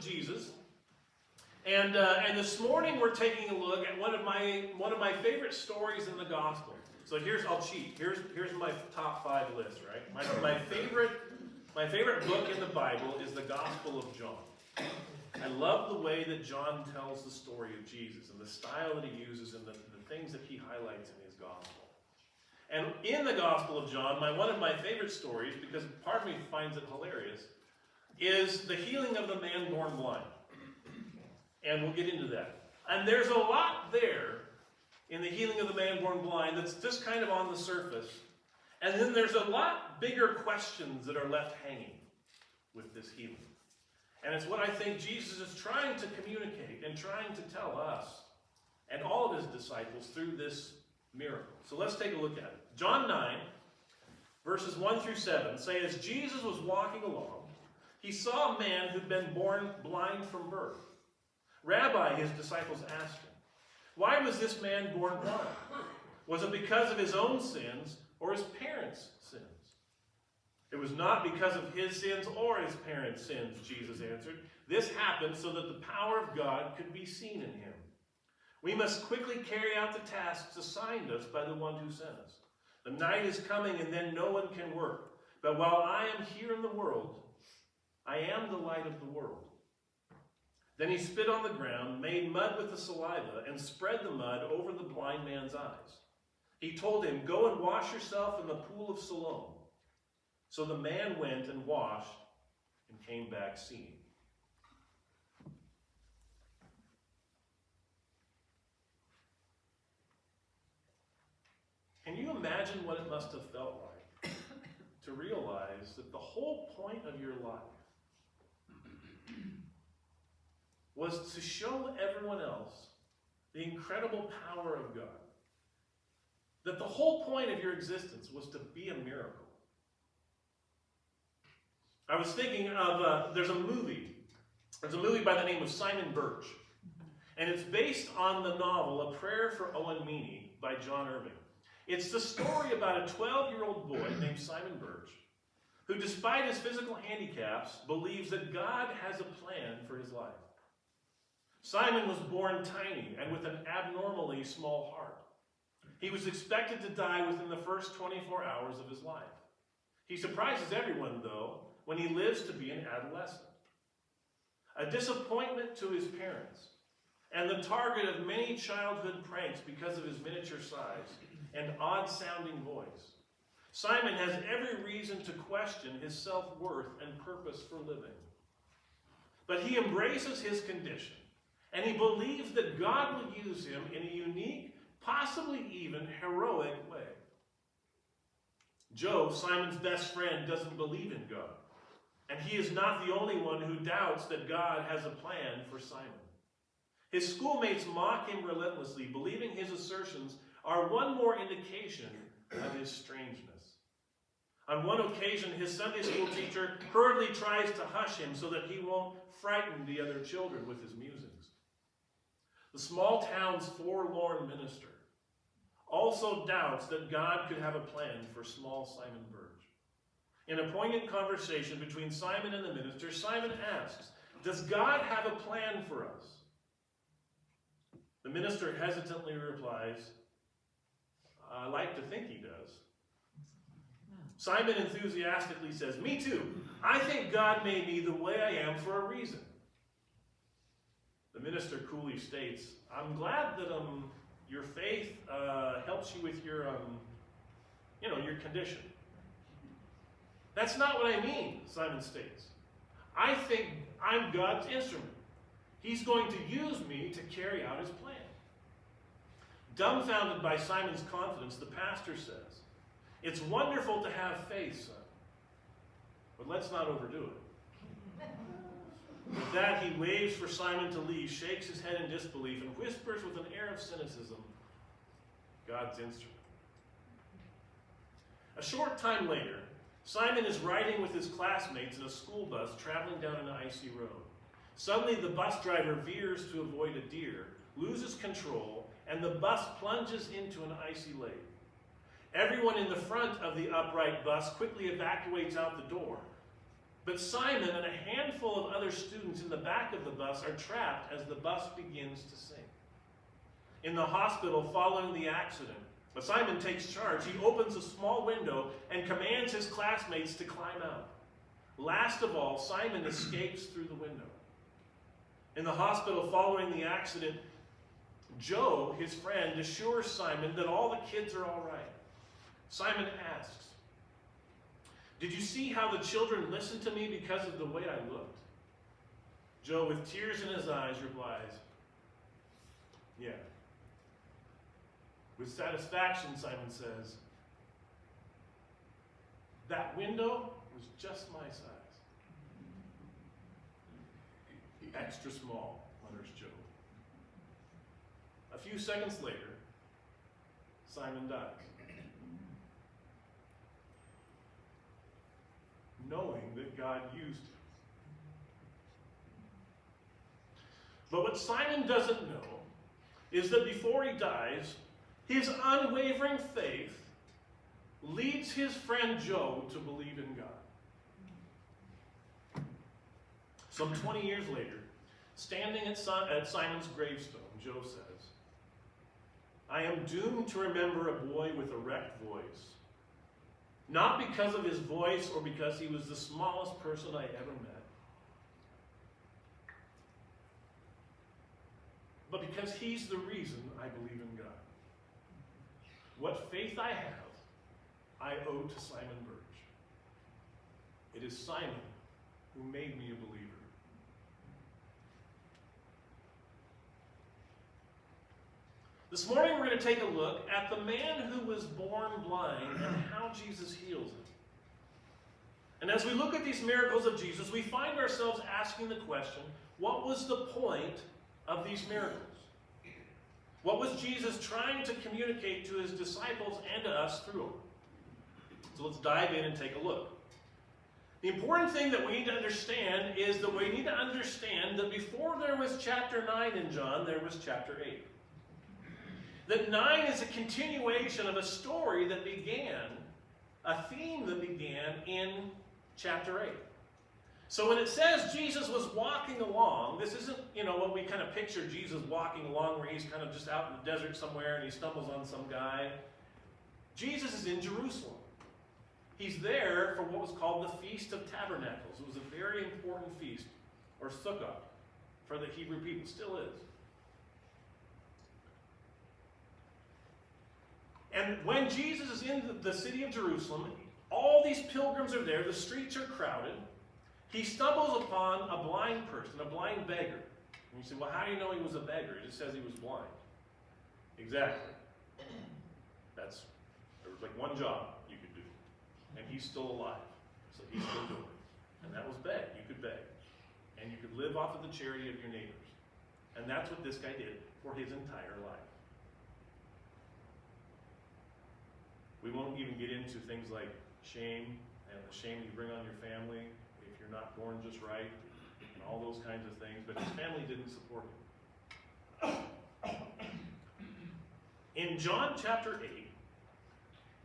of Jesus. And this morning we're taking a look at one of my favorite stories in the gospel. So I'll cheat. Here's my top 5 list, right? My favorite book in the Bible is the Gospel of John. I love the way that John tells the story of Jesus and the style that he uses and the things that he highlights in his gospel. And in the Gospel of John, one of my favorite stories, because part of me finds it hilarious, is the healing of the man born blind. And we'll get into that. And there's a lot there in the healing of the man born blind that's just kind of on the surface. And then there's a lot bigger questions that are left hanging with this healing. And it's what I think Jesus is trying to communicate and trying to tell us and all of his disciples through this miracle. So let's take a look at it. John 9, verses 1 through 7 say, as Jesus was walking along, he saw a man who'd been born blind from birth. Rabbi, his disciples asked him, why was this man born blind? Was it because of his own sins or his parents' sins? It was not because of his sins or his parents' sins, Jesus answered. This happened so that the power of God could be seen in him. We must quickly carry out the tasks assigned us by the one who sent us. The night is coming and then no one can work. But while I am here in the world, I am the light of the world. Then he spit on the ground, made mud with the saliva, and spread the mud over the blind man's eyes. He told him, go and wash yourself in the pool of Siloam. So the man went and washed and came back seeing. Can you imagine what it must have felt like to realize that the whole point of your life was to show everyone else the incredible power of God? That the whole point of your existence was to be a miracle. I was thinking of, there's a movie by the name of Simon Birch. And it's based on the novel A Prayer for Owen Meany by John Irving. It's the story about a 12-year-old boy named Simon Birch, who despite his physical handicaps, believes that God has a plan for his life. Simon was born tiny and with an abnormally small heart. He was expected to die within the first 24 hours of his life. He surprises everyone, though, when he lives to be an adolescent. A disappointment to his parents, and the target of many childhood pranks because of his miniature size and odd-sounding voice. Simon has every reason to question his self-worth and purpose for living. But he embraces his condition, and he believes that God will use him in a unique, possibly even heroic way. Joe, Simon's best friend, doesn't believe in God. And he is not the only one who doubts that God has a plan for Simon. His schoolmates mock him relentlessly, believing his assertions are one more indication of his strangeness. On one occasion, his Sunday school teacher hurriedly tries to hush him so that he won't frighten the other children with his musings. The small town's forlorn minister also doubts that God could have a plan for small Simon Birch. In a poignant conversation between Simon and the minister, Simon asks, does God have a plan for us? The minister hesitantly replies, I like to think he does. Simon enthusiastically says, me too. I think God made me the way I am for a reason. The minister coolly states, I'm glad that your faith helps you with your condition. That's not what I mean, Simon states. I think I'm God's instrument. He's going to use me to carry out his plan. Dumbfounded by Simon's confidence, the pastor says, it's wonderful to have faith, son, but let's not overdo it. With that, he waves for Simon to leave, shakes his head in disbelief, and whispers with an air of cynicism, God's instrument. A short time later, Simon is riding with his classmates in a school bus traveling down an icy road. Suddenly, the bus driver veers to avoid a deer, loses control, and the bus plunges into an icy lake. Everyone in the front of the upright bus quickly evacuates out the door. But Simon and a handful of other students in the back of the bus are trapped as the bus begins to sink. In the hospital following the accident, but Simon takes charge. He opens a small window and commands his classmates to climb out. Last of all, Simon escapes through the window. In the hospital following the accident, Joe, his friend, assures Simon that all the kids are all right. Simon asks, "Did you see how the children listened to me because of the way I looked?" Joe, with tears in his eyes, replies, "Yeah." With satisfaction, Simon says, "That window was just my size." Extra small, mutters Joe. A few seconds later, Simon dies. Knowing that God used him. But what Simon doesn't know is that before he dies, his unwavering faith leads his friend Joe to believe in God. Some 20 years later, standing at Simon's gravestone, Joe says, "I am doomed to remember a boy with a wrecked voice, not because of his voice or because he was the smallest person I ever met, but because he's the reason I believe in God. What faith I have, I owe to Simon Birch. It is Simon who made me a believer." This morning we're going to take a look at the man who was born blind and how Jesus heals him. And as we look at these miracles of Jesus, we find ourselves asking the question, what was the point of these miracles? What was Jesus trying to communicate to his disciples and to us through them? So let's dive in and take a look. The important thing that we need to understand is that we need to understand that before there was chapter 9 in John, there was chapter 8. That 9 is a continuation of a story that began, a theme that began in chapter 8. So when it says Jesus was walking along, this isn't, what we kind of picture Jesus walking along where he's kind of just out in the desert somewhere and he stumbles on some guy. Jesus is in Jerusalem. He's there for what was called the Feast of Tabernacles. It was a very important feast, or sukkah, for the Hebrew people. Still is. And when Jesus is in the city of Jerusalem, all these pilgrims are there, the streets are crowded. He stumbles upon a blind person, a blind beggar. And you say, well, how do you know he was a beggar? It just says he was blind. Exactly. There was like one job you could do. And he's still alive. So he's still doing it. And that was beg. You could beg. And you could live off of the charity of your neighbors. And that's what this guy did for his entire life. We won't even get into things like shame and the shame you bring on your family if you're not born just right and all those kinds of things, but his family didn't support him. In John chapter 8,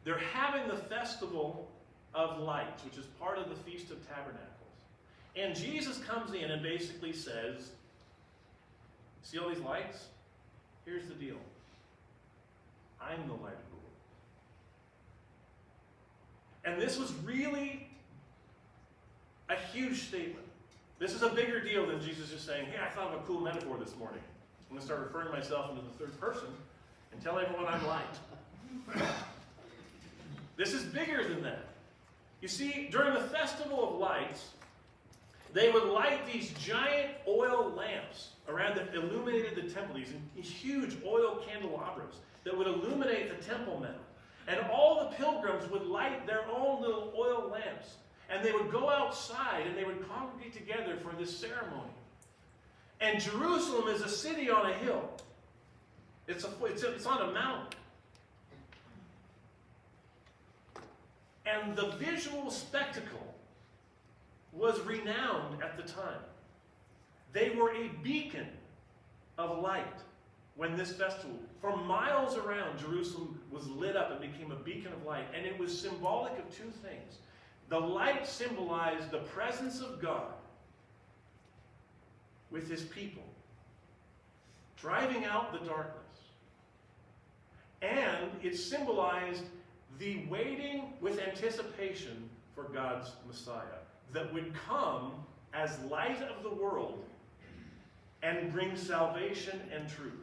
they're having the Festival of Lights, which is part of the Feast of Tabernacles. And Jesus comes in and basically says, see all these lights? Here's the deal. I'm the light of the world. And this was really a huge statement. This is a bigger deal than Jesus just saying, hey, I thought of a cool metaphor this morning. I'm going to start referring myself into the third person and tell everyone I'm light. This is bigger than that. You see, during the Festival of Lights, they would light these giant oil lamps around that illuminated the temple, these huge oil candelabras that would illuminate the temple metal. And all the pilgrims would light their own little oil lamps. And they would go outside and they would congregate together for this ceremony. And Jerusalem is a city on a hill. It's on a mountain. And the visual spectacle was renowned at the time. They were a beacon of light when this festival, for miles around, Jerusalem was lit up and became a beacon of light. And it was symbolic of two things. The light symbolized the presence of God with his people, driving out the darkness. And it symbolized the waiting with anticipation for God's Messiah that would come as light of the world and bring salvation and truth.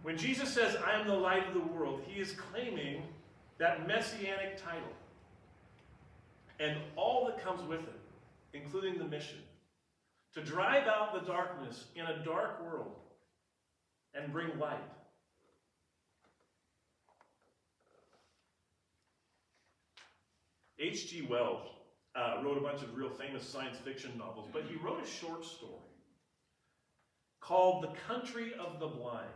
When Jesus says, I am the light of the world, he is claiming that messianic title and all that comes with it, including the mission, to drive out the darkness in a dark world and bring light. H.G. Wells wrote a bunch of real famous science fiction novels, but he wrote a short story called The Country of the Blind.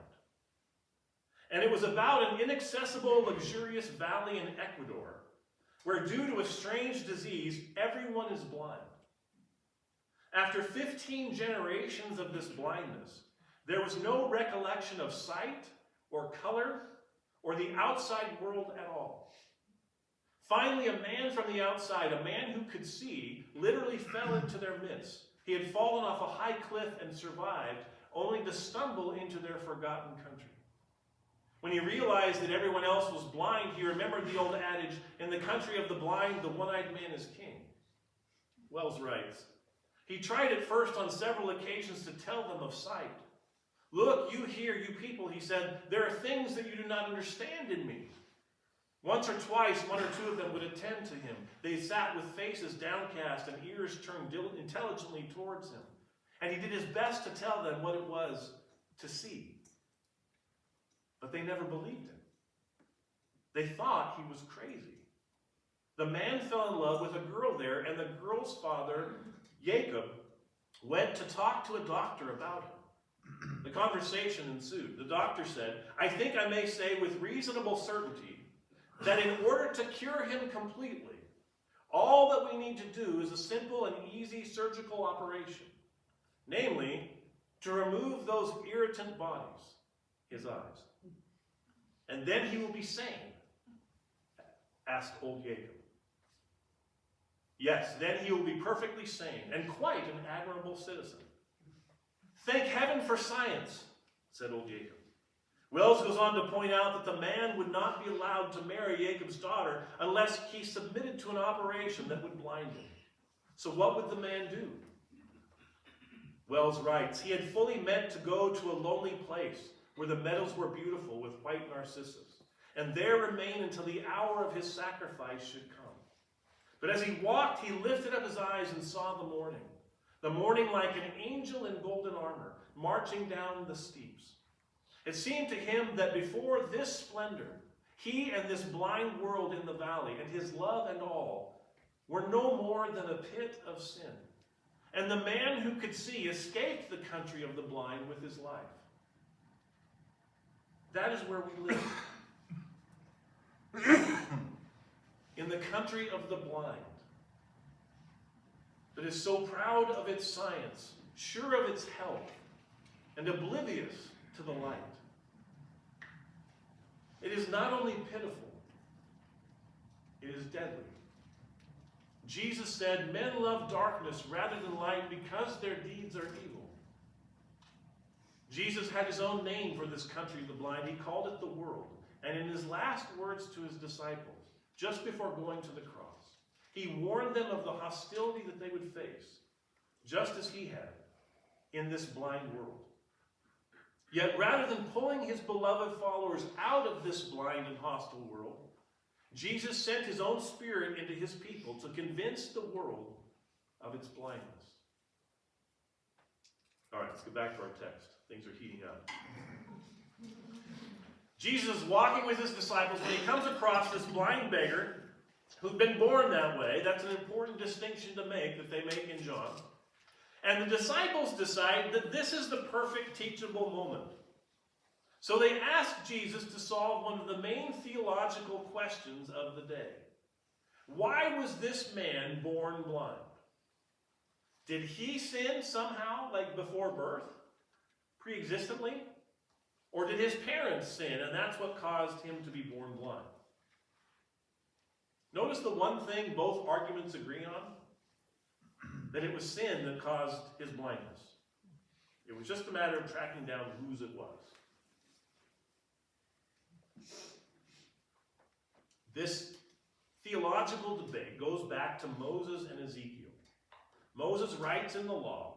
And it was about an inaccessible, luxurious valley in Ecuador, where due to a strange disease, everyone is blind. After 15 generations of this blindness, there was no recollection of sight or color or the outside world at all. Finally, a man from the outside, a man who could see, literally fell into their midst. He had fallen off a high cliff and survived, only to stumble into their forgotten country. When he realized that everyone else was blind, he remembered the old adage, in the country of the blind, the one-eyed man is king. Wells writes, he tried at first on several occasions to tell them of sight. Look, you here, you people, he said, there are things that you do not understand in me. Once or twice, one or two of them would attend to him. They sat with faces downcast and ears turned intelligently towards him. And he did his best to tell them what it was to see. But they never believed him. They thought he was crazy. The man fell in love with a girl there, and the girl's father, Jacob, went to talk to a doctor about him. The conversation ensued. The doctor said, I think I may say with reasonable certainty that in order to cure him completely, all that we need to do is a simple and easy surgical operation. Namely, to remove those irritant bodies, his eyes. And then he will be sane, asked old Jacob. Yes, then he will be perfectly sane and quite an admirable citizen. Thank heaven for science, said old Jacob. Wells goes on to point out that the man would not be allowed to marry Jacob's daughter unless he submitted to an operation that would blind him. So what would the man do? Wells writes, he had fully meant to go to a lonely place where the meadows were beautiful with white narcissus, and there remain until the hour of his sacrifice should come. But as he walked, he lifted up his eyes and saw the morning like an angel in golden armor, marching down the steeps. It seemed to him that before this splendor, he and this blind world in the valley, and his love and all, were no more than a pit of sin. And the man who could see escaped the country of the blind with his life. That is where we live. In the country of the blind, that is so proud of its science, sure of its health, and oblivious to the light. It is not only pitiful, it is deadly. Jesus said, men love darkness rather than light because their deeds are evil. Jesus had his own name for this country of the blind. He called it the world. And in his last words to his disciples, just before going to the cross, he warned them of the hostility that they would face, just as he had in this blind world. Yet rather than pulling his beloved followers out of this blind and hostile world, Jesus sent his own Spirit into his people to convince the world of its blindness. All right, let's get back to our text. Things are heating up. Jesus is walking with his disciples when he comes across this blind beggar who'd been born that way. That's an important distinction to make that they make in John. And the disciples decide that this is the perfect teachable moment. So they ask Jesus to solve one of the main theological questions of the day. Why was this man born blind? Did he sin somehow, like before birth, pre-existently? Or did his parents sin, and that's what caused him to be born blind? Notice the one thing both arguments agree on? That it was sin that caused his blindness. It was just a matter of tracking down whose it was. This theological debate goes back to Moses and Ezekiel. Moses writes in the law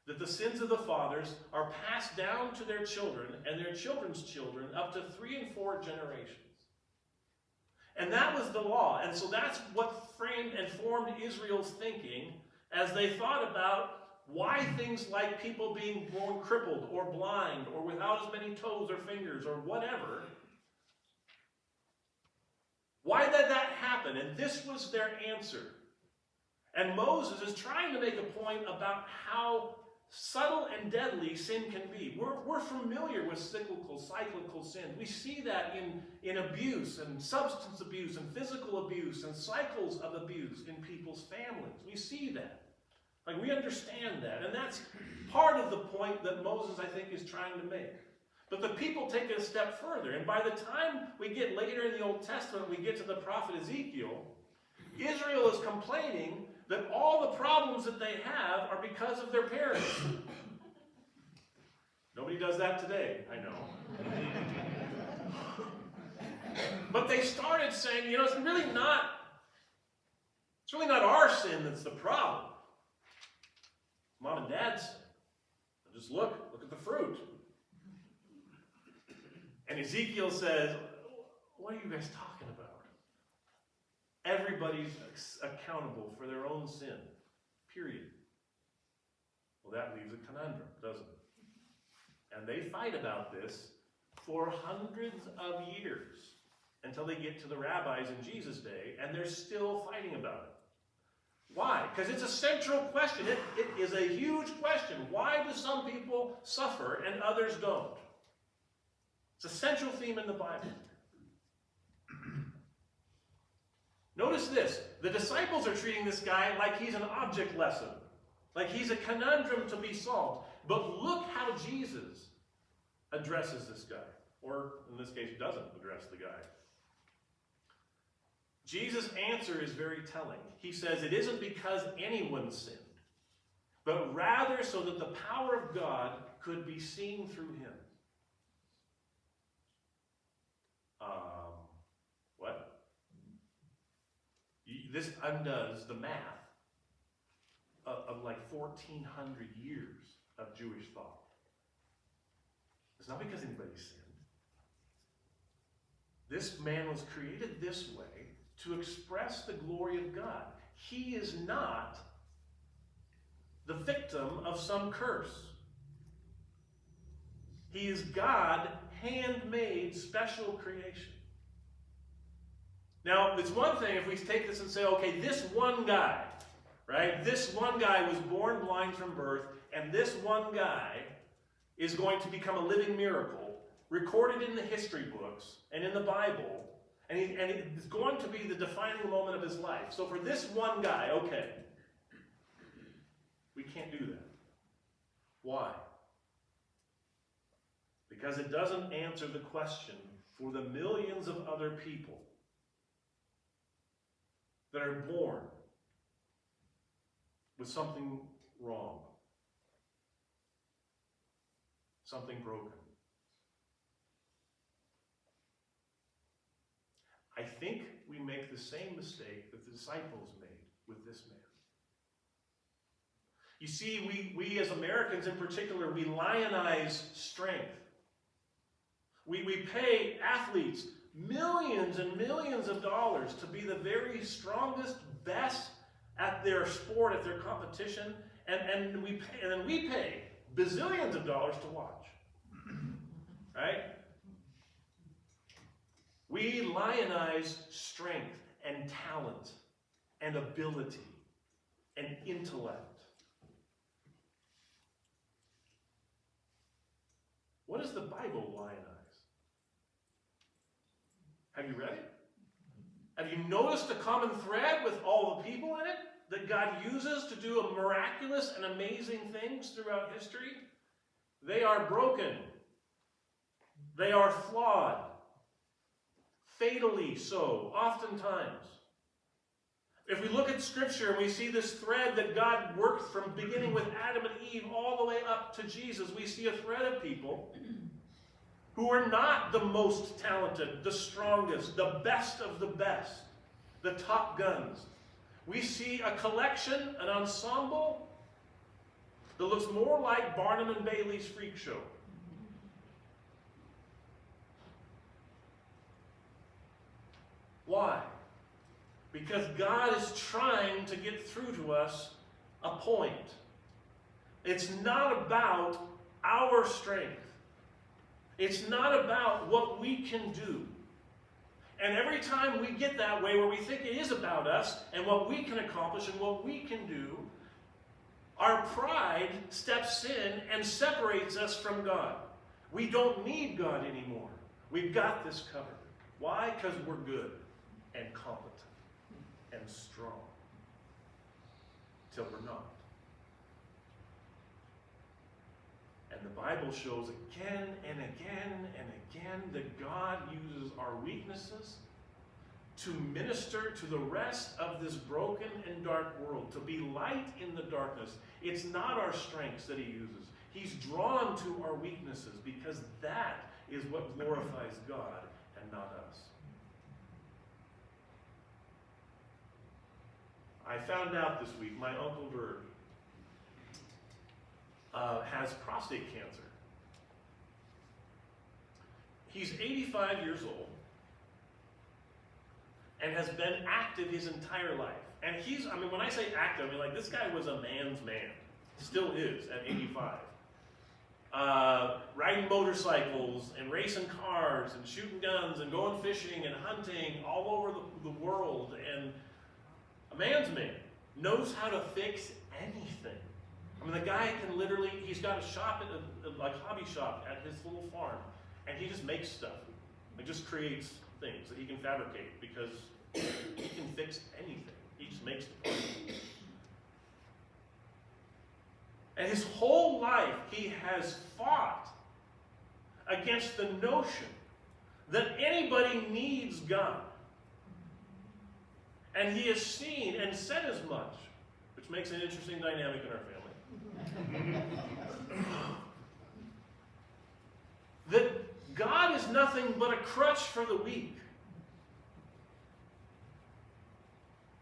that the sins of the fathers are passed down to their children and their children's children up to 3 and 4 generations. And that was the law. And so that's what framed and formed Israel's thinking as they thought about why things like people being born crippled or blind or without as many toes or fingers or whatever, why did that happen? And this was their answer. And Moses is trying to make a point about how subtle and deadly sin can be. We're familiar with cyclical sins. We see that in abuse and substance abuse and physical abuse and cycles of abuse in people's families. We see that. Like, we understand that. And that's part of the point that Moses, I think, is trying to make. But the people take it a step further. And by the time we get later in the Old Testament, we get to the prophet Ezekiel, Israel is complaining that all the problems that they have are because of their parents. Nobody does that today, I know. But they started saying, it's really not our sin that's the problem. Mom and Dad's sin. Just look at the fruit. And Ezekiel says, what are you guys talking about? Everybody's accountable for their own sin. Period. Well, that leaves a conundrum, doesn't it? And they fight about this for hundreds of years until they get to the rabbis in Jesus' day, and they're still fighting about it. Why? Because it's a central question. It is a huge question. Why do some people suffer and others don't? It's a central theme in the Bible. Notice this. The disciples are treating this guy like he's an object lesson, like he's a conundrum to be solved. But look how Jesus addresses this guy, or in this case, doesn't address the guy. Jesus' answer is very telling. He says, it isn't because anyone sinned, but rather so that the power of God could be seen through him. What? This undoes the math of like 1,400 years of Jewish thought. It's not because anybody sinned. This man was created this way to express the glory of God. He is not the victim of some curse. He is God, handmade, special creation. Now, it's one thing if we take this and say, okay, this one guy, right? This one guy was born blind from birth, and this one guy is going to become a living miracle, recorded in the history books and in the Bible, and it's going to be the defining moment of his life. So for this one guy, okay, we can't do that. Why? Because it doesn't answer the question for the millions of other people that are born with something wrong, something broken. I think we make the same mistake that the disciples made with this man. You see, we as Americans in particular, we lionize strength. We pay athletes millions and millions of dollars to be the very strongest, best at their sport, at their competition, and then we pay bazillions of dollars to watch. Right? We lionize strength and talent and ability and intellect. What does the Bible lionize? Have you read it? Have you noticed a common thread with all the people in it that God uses to do miraculous and amazing things throughout history? They are broken. They are flawed. fatally so, oftentimes. If we look at Scripture and we see this thread that God worked from beginning with Adam and Eve all the way up to Jesus, we see a thread of people who are not the most talented, the strongest, the best of the best, the top guns. We see a collection, an ensemble, that looks more like Barnum and Bailey's freak show. Why? Because God is trying to get through to us a point. It's not about our strength. It's not about what we can do. And every time we get that way where we think it is about us and what we can accomplish and what we can do, our pride steps in and separates us from God. We don't need God anymore. We've got this covered. Why? Because we're good and competent and strong. Till we're not. And the Bible shows again and again and again that God uses our weaknesses to minister to the rest of this broken and dark world, to be light in the darkness. It's not our strengths that he uses. He's drawn to our weaknesses because that is what glorifies God and not us. I found out this week my Uncle Bert has prostate cancer. He's 85 years old and has been active his entire life. And when I say active, I mean like this guy was a man's man. Still is at 85. Riding motorcycles and racing cars and shooting guns and going fishing and hunting all over the world. And a man's man knows how to fix anything. I mean, the guy can literally, he's got a shop, a hobby shop at his little farm, and he just makes stuff. He just creates things that he can fabricate because he can fix anything. He just makes the part. And his whole life, he has fought against the notion that anybody needs God. And he has seen and said as much, which makes an interesting dynamic in our family. That God is nothing but a crutch for the weak.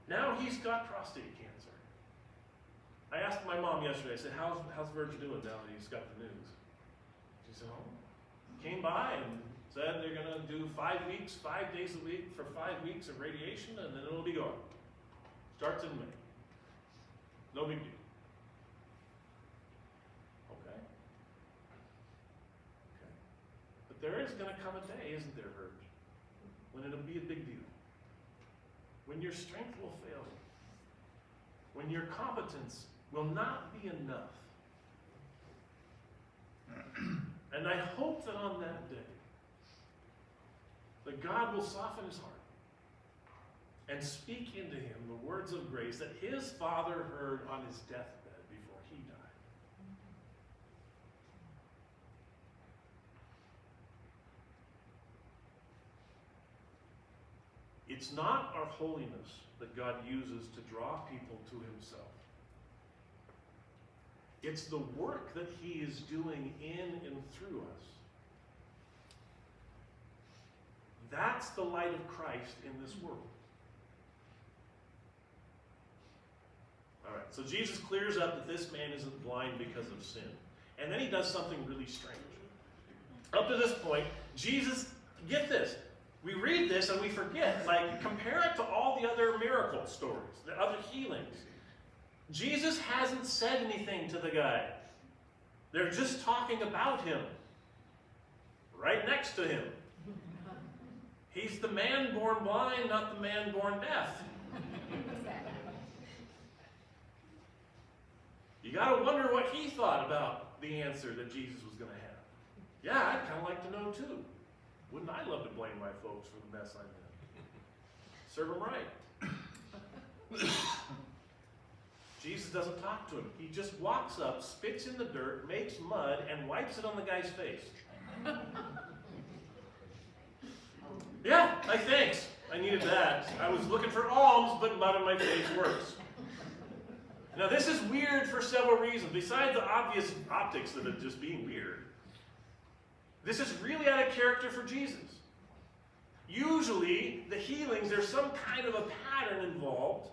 Now he's got prostate cancer. I asked my mom yesterday, I said, how's Virgil doing now that he's got the news? She said, came by and said they're going to do 5 weeks, 5 days a week for 5 weeks of radiation, and then it'll be gone. Starts in May. No big deal. Okay. But there is going to come a day, isn't there, Virgil, when it'll be a big deal. When your strength will fail you. When your competence will not be enough. And I hope that on that day, that God will soften his heart and speak into him the words of grace that his father heard on his deathbed before he died. It's not our holiness that God uses to draw people to himself. It's the work that he is doing in and through us. That's the light of Christ in this world. All right, so Jesus clears up that this man isn't blind because of sin. And then he does something really strange. Up to this point, Jesus, get this, we read this and we forget. Like, compare it to all the other miracle stories, the other healings. Jesus hasn't said anything to the guy. They're just talking about him. Right next to him. He's the man born blind, not the man born deaf. You got to wonder what he thought about the answer that Jesus was going to have. Yeah, I'd kind of like to know too. Wouldn't I love to blame my folks for the mess I'm in? Serve them right. Jesus doesn't talk to him. He just walks up, spits in the dirt, makes mud, and wipes it on the guy's face. Yeah, thanks. I needed that. I was looking for alms, but none of my faith works. Now this is weird for several reasons, besides the obvious optics of it just being weird. This is really out of character for Jesus. Usually, the healings, there's some kind of a pattern involved